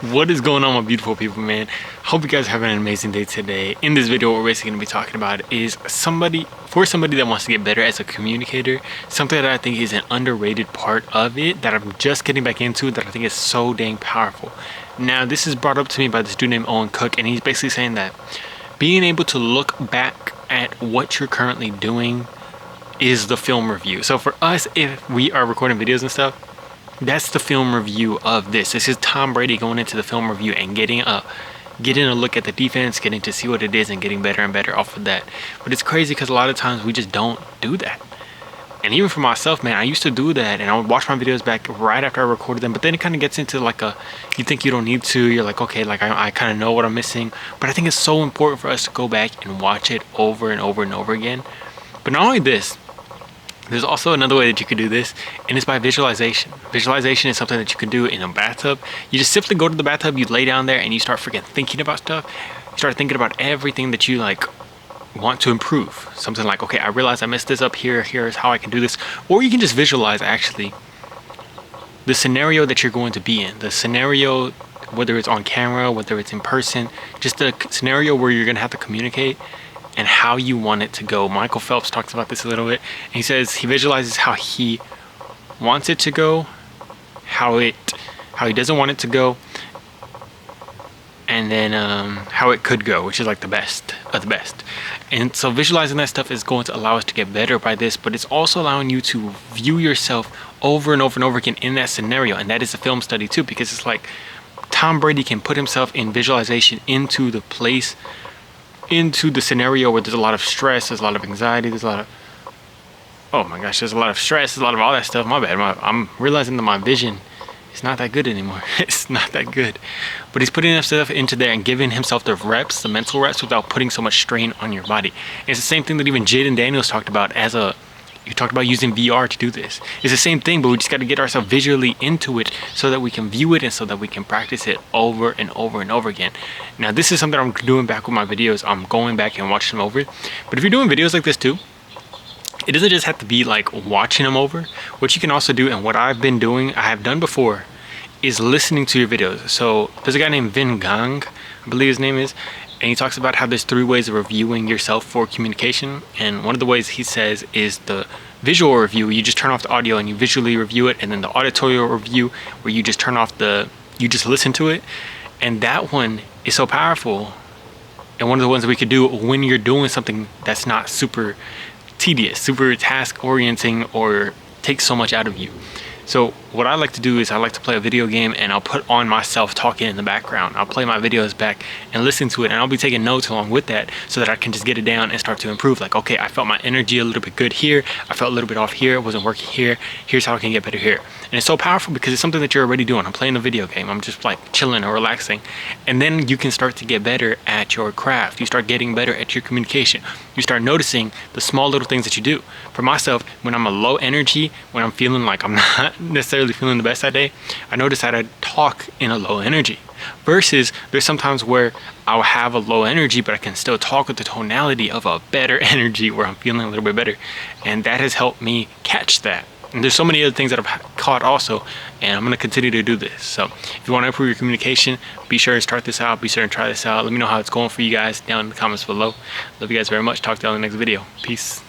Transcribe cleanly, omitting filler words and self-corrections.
What is going on, my beautiful people, man? Hope you guys are having an amazing day today. In this video, what we're basically going to be talking about is somebody that wants to get better as a communicator, something that I think is an underrated part of it that I'm just getting back into that I think is so dang powerful. Now, this is brought up to me by this dude named Owen Cook, and he's basically saying that being able to look back at what you're currently doing is the film review. So for us, if we are recording videos and stuff, that's the film review of this. This is Tom Brady going into the film review and getting a look at the defense, getting to see what it is and getting better and better off of that. But it's crazy because a lot of times we just don't do that. And even for myself, man, I used to do that, and I would watch my videos back right after I recorded them. But then it kind of gets into like you think you don't need to. You're like, okay, like I kind of know what I'm missing. But I think it's so important for us to go back and watch it over and over and over again. But not only this, there's also another way that you could do this, and it's by visualization. Visualization is something that you can do in a bathtub. You just simply go to the bathtub, you lay down there, and you start freaking thinking about stuff. You start thinking about everything that you like want to improve. Something like, okay, I realize I messed this up here. Here's how I can do this. Or you can just visualize actually the scenario that you're going to be in. The scenario, whether it's on camera, whether it's in person, just the scenario where you're gonna have to communicate and how you want it to go. Michael Phelps talks about this a little bit. And he says he visualizes how he wants it to go, how he doesn't want it to go, and then how it could go, which is like the best of the best. And so visualizing that stuff is going to allow us to get better by this, but it's also allowing you to view yourself over and over and over again in that scenario. And that is a film study too, because it's like Tom Brady can put himself in visualization into the place, into the scenario where there's a lot of stress, there's a lot of anxiety, there's a lot of, oh my gosh, there's a lot of stress, there's a lot of all that stuff. My bad. I'm realizing that my vision is not that good anymore. It's not that good. But he's putting enough stuff into there and giving himself the reps, the mental reps, without putting so much strain on your body. And it's the same thing that even Jaden Daniels talked about you talked about using VR to do this. It's the same thing, but we just got to get ourselves visually into it so that we can view it and so that we can practice it over and over and over again. Now, this is something I'm doing back with my videos. I'm going back and watching them over. But if you're doing videos like this too, it doesn't just have to be like watching them over. What you can also do, and what I've been doing, I have done before, is listening to your videos. So there's a guy named Vin Gang, I believe his name is, and he talks about how there's 3 ways of reviewing yourself for communication. And one of the ways he says is the visual review. You just turn off the audio and you visually review it. And then the auditorial review, where you just you just listen to it. And that one is so powerful. And one of the ones that we could do when you're doing something that's not super tedious, super task orienting, or takes so much out of you. So what I like to do is I like to play a video game, and I'll put on myself talking in the background. I'll play my videos back and listen to it, and I'll be taking notes along with that so that I can just get it down and start to improve. Like, okay, I felt my energy a little bit good here. I felt a little bit off here. It wasn't working here. Here's how I can get better here. And it's so powerful because it's something that you're already doing. I'm playing a video game. I'm just like chilling or relaxing. And then you can start to get better at your craft. You start getting better at your communication. You start noticing the small little things that you do. For myself, when I'm a low energy, when I'm feeling like I'm not necessarily feeling the best that day, I notice that I talk in a low energy. Versus there's sometimes where I'll have a low energy, but I can still talk with the tonality of a better energy where I'm feeling a little bit better. And that has helped me catch that. And there's so many other things that I've caught also, and I'm going to continue to do this. So if you want to improve your communication, be sure to start this out. Be sure to try this out. Let me know how it's going for you guys down in the comments below. Love you guys very much. Talk to you on the next video. Peace.